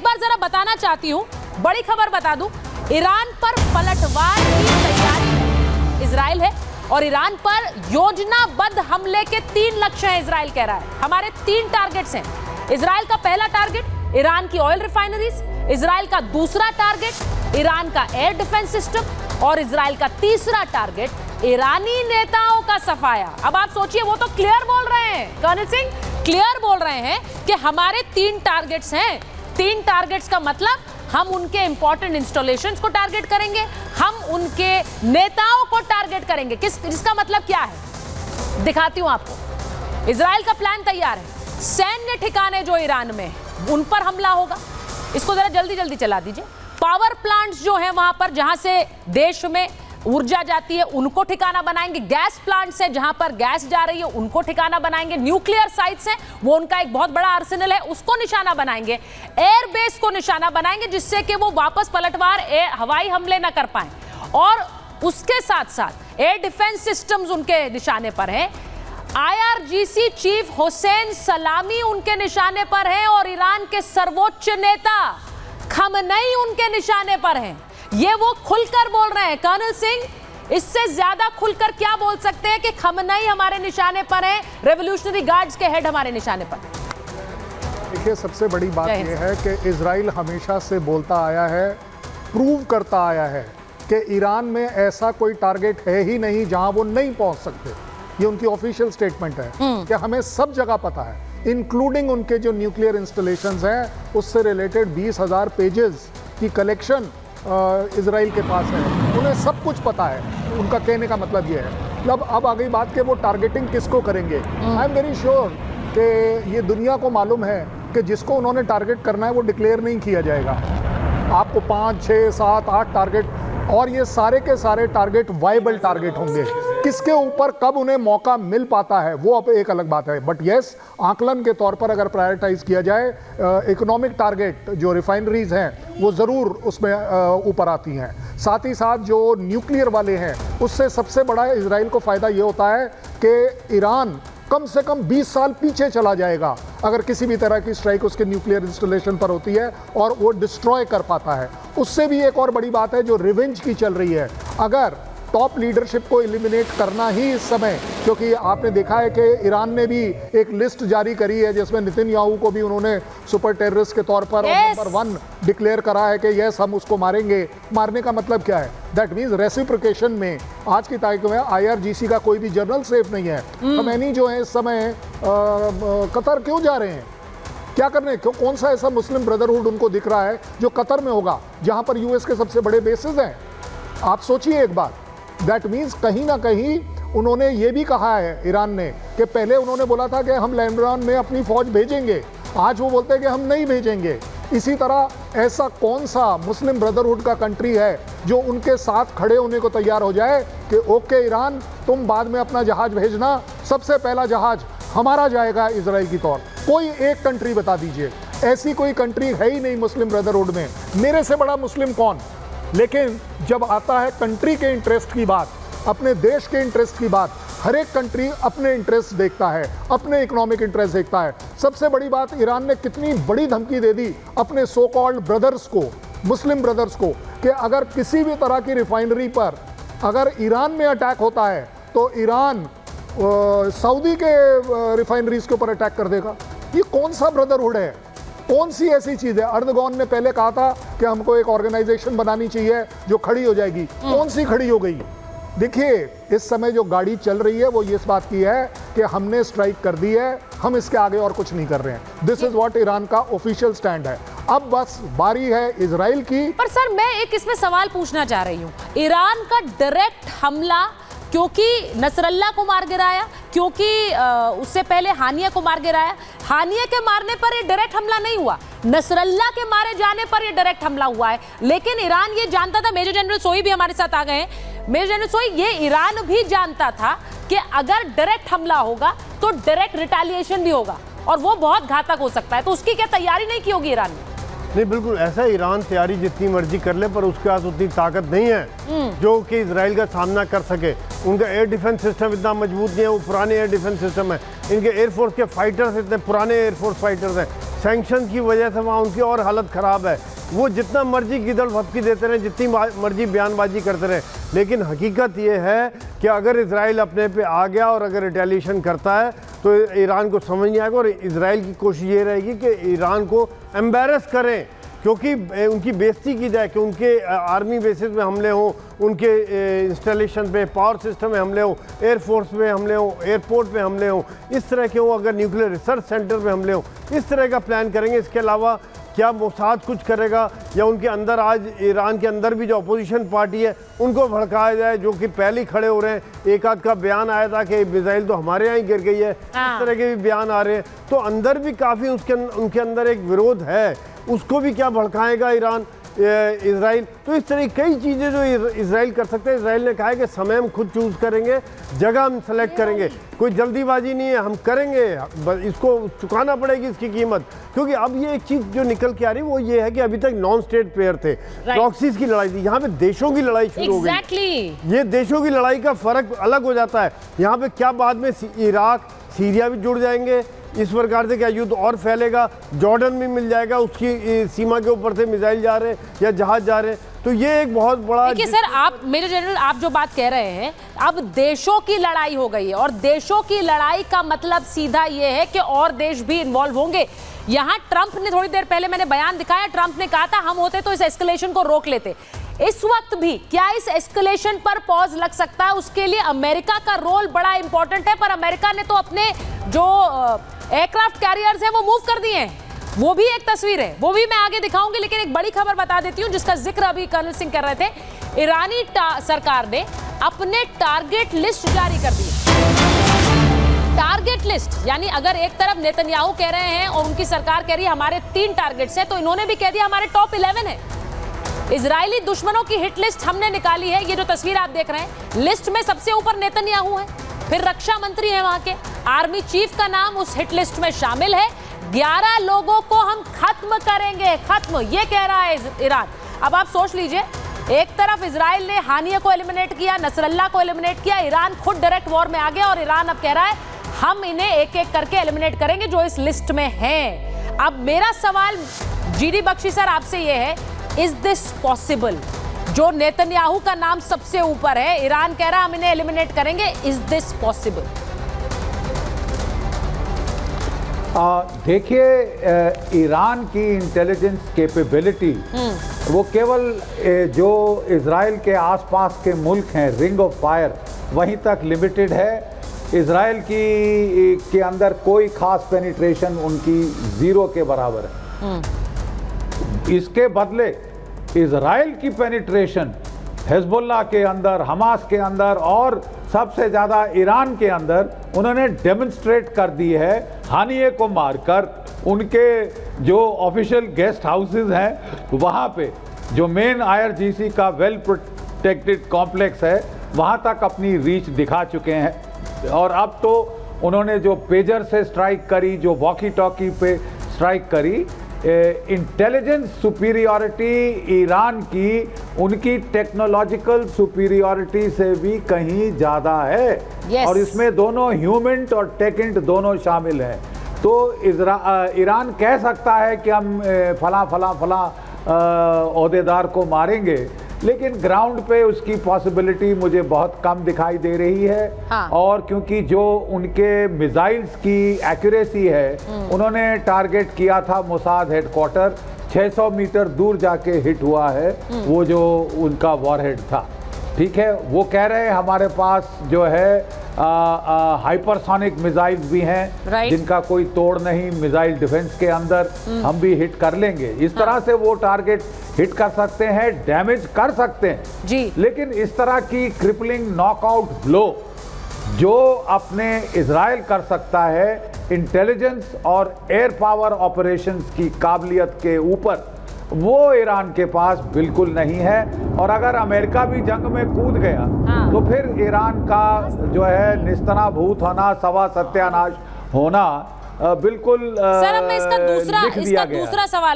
बार जरा बताना चाहती हूं, बड़ी खबर बता दूं, ईरान पर पलटवार की तैयारी इजराइल है और ईरान पर योजनाबद्ध हमले के 3 लक्ष्य हैं। इजराइल कह रहा है हमारे 3 टारगेट्स हैं। इजराइल का पहला टारगेट ईरान की ऑयल रिफाइनरीज, इजराइल का दूसरा टारगेट ईरान का एयर डिफेंस सिस्टम और इजराइल का तीसरा टारगेट ईरानी नेताओं का सफाया। अब आप सोचिए, वो तो क्लियर बोल रहे हैं, कर्नल सिंह क्लियर बोल रहे हैं कि हमारे 3 टारगेट्स हैं। 3 टारगेट्स का मतलब हम उनके इंपॉर्टेंट इंस्टॉलेशंस को टारगेट करेंगे, हम उनके नेताओं को टारगेट करेंगे। जिसका मतलब क्या है, दिखाती हूं आपको। इजराइल का प्लान तैयार है, सैन्य ठिकाने जो ईरान में उन पर हमला होगा। इसको जरा जल्दी जल्दी चला दीजिए। पावर प्लांट्स जो है वहां पर जहां से देश में ऊर्जा जाती है उनको ठिकाना बनाएंगे। गैस प्लांट्स है जहां पर गैस जा रही है उनको ठिकाना बनाएंगे। न्यूक्लियर साइट्स हैं, वो उनका एक बहुत बड़ा आर्सेनल है, उसको निशाना बनाएंगे। एयरबेस को निशाना बनाएंगे जिससे कि वो वापस पलटवार हवाई हमले ना कर पाए। और उसके साथ साथ एयर डिफेंस सिस्टम्स उनके निशाने पर हैं। IRGC चीफ हुसैन सलामी उनके निशाने पर है और ईरान के सर्वोच्च नेता खमनई उनके निशाने पर हैं। ये वो खुलकर बोल रहे हैं। कर्नल सिंह, इससे ज्यादा खुलकर क्या बोल सकते हैं कि खमनई हमारे निशाने पर हैं, रेवोल्यूशनरी गार्ड्स के हेड हमारे निशाने पर। देखिए, सबसे बड़ी बात यह है कि इजराइल हमेशा से बोलता आया है, प्रूव करता आया है कि ईरान में ऐसा कोई टारगेट है ही नहीं जहां वो नहीं पहुंच सकते। ये उनकी ऑफिशियल स्टेटमेंट है कि हमें सब जगह पता है, इंक्लूडिंग उनके जो न्यूक्लियर इंस्टॉलेशंस हैं उससे रिलेटेड 20,000 पेजेस की कलेक्शन इजराइल के पास है। उन्हें सब कुछ पता है। उनका कहने का मतलब ये है। मतलब अब आ गई बात कि वो टारगेटिंग किसको करेंगे। आई एम वेरी श्योर कि ये दुनिया को मालूम है कि जिसको उन्होंने टारगेट करना है वो डिक्लेयर नहीं किया जाएगा। आपको 5, 6, 7, 8 टारगेट, और ये सारे के सारे टारगेट वाइबल टारगेट होंगे। किसके ऊपर कब उन्हें मौका मिल पाता है वो अब एक अलग बात है। बट यस, आकलन के तौर पर अगर प्रायोरिटाइज किया जाए, इकोनॉमिक टारगेट जो रिफाइनरीज हैं वो ज़रूर उसमें ऊपर आती हैं। साथ ही साथ जो न्यूक्लियर वाले हैं उससे सबसे बड़ा इजराइल को फ़ायदा ये होता है कि ईरान कम से कम 20 साल पीछे चला जाएगा अगर किसी भी तरह की स्ट्राइक उसके न्यूक्लियर इंस्टॉलेशन पर होती है और वो डिस्ट्रॉय कर पाता है। उससे भी एक और बड़ी बात है जो रिवेंज की चल रही है। अगर टॉप लीडरशिप को एलिमिनेट करना ही इस समय, क्योंकि आपने देखा है कि ईरान ने भी एक लिस्ट जारी करी है जिसमें नेतन्याहू को भी उन्होंने सुपर टेररिस्ट के तौर पर नंबर 1 डिक्लेयर करा है कि यस हम उसको मारेंगे। मारने का मतलब क्या है? दैट मीन्स रेसिप्रोकेशन में आज की तारीख में IRGC का कोई भी जनरल सेफ नहीं है। खमैनी जो है इस समय कतर क्यों जा रहे हैं, क्या करने, क्यों, कौन सा ऐसा मुस्लिम ब्रदरहुड उनको दिख रहा है जो कतर में होगा जहां पर US के सबसे बड़े बेसिस हैं? आप सोचिए एक बात। दैट मीन्स कहीं ना कहीं उन्होंने ये भी कहा है ईरान ने कि पहले उन्होंने बोला था कि हम लेबनान में अपनी फौज भेजेंगे, आज वो बोलते हैं कि हम नहीं भेजेंगे। इसी तरह ऐसा कौन सा मुस्लिम ब्रदरहुड का कंट्री है जो उनके साथ खड़े होने को तैयार हो जाए कि ओके ईरान तुम बाद में अपना जहाज भेजना, सबसे पहला जहाज हमारा जाएगा इजराइल की तौर। कोई एक कंट्री बता दीजिए, ऐसी कोई कंट्री है ही नहीं मुस्लिम ब्रदरहुड में। मेरे से बड़ा मुस्लिम कौन? लेकिन जब आता है कंट्री के इंटरेस्ट की बात, अपने देश के इंटरेस्ट की बात, हर एक कंट्री अपने इंटरेस्ट देखता है, अपने इकोनॉमिक इंटरेस्ट देखता है। सबसे बड़ी बात, ईरान ने कितनी बड़ी धमकी दे दी अपने सो कॉल्ड ब्रदर्स को, मुस्लिम ब्रदर्स को, कि अगर किसी भी तरह की रिफाइनरी पर अगर ईरान में अटैक होता है तो ईरान सऊदी के रिफाइनरीज के ऊपर अटैक कर देगा। ये कौन सा ब्रदरहुड है? कौन सी ऐसी चीज़ है? अर्दगॉन ने पहले कहा था कि हमको एक ऑर्गेनाइजेशन बनानी चाहिए जो खड़ी हो जाएगी। कौन सी खड़ी हो गई? देखिए, इस समय जो गाड़ी चल रही है वो इस बात की है कि हमने स्ट्राइक कर दी है, हम इसके आगे और कुछ नहीं कर रहे हैं। दिस इज व्हाट ईरान का ऑफिशियल स्टैंड है। अब बस बारी है इजराइल की। पर सर, मैं एक इसमें सवाल पूछना चाह रही हूँ। ईरान का डायरेक्ट हमला, क्योंकि नसरल्ला को मार गिराया, क्योंकि उससे पहले हानिया को मार गिराया, हानिया के मारने पर ये डायरेक्ट हमला नहीं हुआ, नसरल्ला के मारे जाने पर ये डायरेक्ट हमला हुआ है। लेकिन ईरान ये जानता था, मेजर जनरल सोई भी हमारे साथ आ गए हैं। मेजर जनरल सोई, ये ईरान भी जानता था कि अगर डायरेक्ट हमला होगा तो डायरेक्ट रिटेलिएशन भी होगा और वो बहुत घातक हो सकता है। तो उसकी क्या तैयारी नहीं की होगी ईरान ने? नहीं, बिल्कुल ऐसा। ईरान तैयारी जितनी मर्जी कर ले पर उसके पास उतनी ताकत नहीं है जो कि इजराइल का सामना कर सके। उनका एयर डिफेंस सिस्टम इतना मजबूत नहीं है, वो पुराने एयर डिफेंस सिस्टम है। इनके एयरफोर्स के फाइटर्स इतने पुराने एयरफोर्स फाइटर्स हैं, सैंक्शन की वजह से वहाँ उनकी और हालत ख़राब है। वो जितना मर्जी गिदड़ फपकी देते रहें, जितनी मर्जी बयानबाजी करते रहें, लेकिन हकीकत ये है कि अगर इजराइल अपने पे आ गया और अगर रिटेलिएशन करता है तो ईरान को समझ नहीं आएगा, और इजराइल की कोशिश ये रहेगी कि ईरान को एम्बेरस करें, क्योंकि उनकी बेइज्जती की जाए, कि उनके आर्मी बेसिस में हमले हों, उनके इंस्टॉलेशन पे, पावर सिस्टम में हमले हों, एयरफोर्स में हमले हों, एयरपोर्ट में हमले हों, इस तरह के हों, अगर न्यूक्लियर रिसर्च सेंटर में हमले हों, इस तरह का प्लान करेंगे। इसके अलावा क्या मोसाद कुछ करेगा, या उनके अंदर आज ईरान के अंदर भी जो अपोजिशन पार्टी है उनको भड़काया जाए, जो कि पहले ही खड़े हो रहे हैं। एक आध का बयान आया था कि मिसाइल तो हमारे यहाँ ही गिर गई है, इस तरह के भी बयान आ रहे हैं। तो अंदर भी काफ़ी उनके अंदर एक विरोध है, उसको भी क्या भड़काएगा ईरान इजराइल। तो इस तरह कई चीज़ें जो इजराइल कर सकते हैं। इजराइल ने कहा है कि समय हम खुद चूज़ करेंगे, जगह हम सेलेक्ट करेंगे, कोई जल्दीबाजी नहीं है, हम करेंगे, इसको चुकाना पड़ेगी इसकी कीमत। क्योंकि अब ये एक चीज़ जो निकल के आ रही है वो ये है कि अभी तक नॉन स्टेट प्लेयर थे, प्रॉक्सीज की लड़ाई थी, यहाँ पे देशों की लड़ाई शुरू हो गई। ये देशों की लड़ाई का फ़र्क अलग हो जाता है। यहाँ पे क्या बाद में इराक, सीरिया भी जुड़ जाएंगे, इस प्रकार से क्या युद्ध और फैलेगा, जॉर्डन भी मिल जाएगा, उसकी सीमा के ऊपर से मिसाइल जा रहे हैं या जहाज जा रहे हैं। तो ये एक बहुत बड़ा। देखिए सर, आप मेजर जनरल, आप जो बात कह रहे हैं, अब देशों की लड़ाई हो गई है, और देशों की लड़ाई का मतलब सीधा ये है कि और देश भी इन्वॉल्व होंगे। यहाँ ट्रंप ने थोड़ी देर पहले मैंने बयान दिखाया, ट्रंप ने कहा था हम होते तो इस एस्केलेशन को रोक लेते। इस वक्त भी क्या इस एस्केलेशन पर पॉज लग सकता है? उसके लिए अमेरिका का रोल बड़ा इंपॉर्टेंट है, पर अमेरिका ने तो अपने जो एयरक्राफ्ट कैरियर्स हैं वो मूव कर दिए हैं। वो भी एक तस्वीर है, वो भी मैं आगे दिखाऊंगी, लेकिन एक बड़ी खबर बता देती हूं जिसका जिक्र अभी कर्नल सिंह कर रहे थे। ईरानी सरकार ने अपने टारगेट लिस्ट जारी कर दी। टारगेट लिस्ट यानी अगर एक तरफ नेतन्याहू कह रहे हैं और उनकी सरकार कह रही है हमारे 3 टारगेट्स हैं, तो इन्होंने भी कह दिया हमारे टॉप 11 है। इजरायली दुश्मनों की हिट लिस्ट हमने निकाली है। ये जो तस्वीर आप देख रहे हैं, लिस्ट में सबसे ऊपर नेतन्याहू है, फिर रक्षा मंत्री है, वहां के आर्मी चीफ का नाम उस हिट लिस्ट में शामिल है। 11 लोगों को हम खत्म करेंगे, खत्म, ये कह रहा है ईरान। अब आप सोच लीजिए, एक तरफ इजराइल ने हानिया को एलिमिनेट किया, नसरल्ला को एलिमिनेट किया, ईरान खुद डायरेक्ट वॉर में आ गया, और ईरान अब कह रहा है हम इन्हें एक एक करके एलिमिनेट करेंगे जो इस लिस्ट में हैं। अब मेरा सवाल जीडी बख्शी सर आपसे ये है, इज दिस पॉसिबल? जो नेतन्याहू का नाम सबसे ऊपर है, ईरान कह रहा है हम इन्हें एलिमिनेट करेंगे, इज दिस पॉसिबल? देखिए, ईरान की इंटेलिजेंस कैपेबिलिटी वो केवल जो इजराइल के आसपास के मुल्क हैं, रिंग ऑफ फायर, वहीं तक लिमिटेड है। इजराइल के अंदर कोई खास पेनिट्रेशन उनकी 0 के बराबर है। इसके बदले इजराइल की पेनिट्रेशन हिजबुल्लाह के अंदर, हमास के अंदर और सबसे ज़्यादा ईरान के अंदर उन्होंने डेमोन्स्ट्रेट कर दी है। हानिये को मारकर उनके जो ऑफिशियल गेस्ट हाउसेज हैं वहाँ पे, जो मेन IRGC का वेल प्रोटेक्टेड कॉम्प्लेक्स है, वहाँ तक अपनी रीच दिखा चुके हैं। और अब तो उन्होंने जो पेजर से स्ट्राइक करी, जो वॉकी टॉकी पे स्ट्राइक करी, इंटेलिजेंस सुपीरियॉरिटी ईरान की उनकी टेक्नोलॉजिकल सुपीरियॉरिटी से भी कहीं ज़्यादा है। और इसमें दोनों ह्यूमन और टेकेंट दोनों शामिल हैं। तो ईरान कह सकता है कि हम फला ओहदेदार को मारेंगे, लेकिन ग्राउंड पे उसकी पॉसिबिलिटी मुझे बहुत कम दिखाई दे रही है। और क्योंकि जो उनके मिसाइल्स की एक्यूरेसी है, उन्होंने टारगेट किया था मोसाद हेडक्वार्टर, 600 मीटर दूर जाके हिट हुआ है वो जो उनका वॉरहेड था। ठीक है, वो कह रहे हैं हमारे पास जो है हाइपरसोनिक मिसाइल्स भी हैं जिनका कोई तोड़ नहीं, मिसाइल डिफेंस के अंदर हम भी हिट कर लेंगे। इस तरह से वो टारगेट हिट कर सकते हैं, डैमेज कर सकते हैं जी। लेकिन इस तरह की क्रिपलिंग नॉकआउट ब्लो जो अपने इजराइल कर सकता है इंटेलिजेंस और एयर पावर ऑपरेशंस की काबिलियत के ऊपर, वो ईरान के पास बिल्कुल नहीं है। और अगर अमेरिका भी जंग में कूद गया तो फिर ईरान का जो है निस्तनाभूत होना, सवा सत्यानाश होना बिल्कुल सर, अब मैं इसका दूसरा सवाल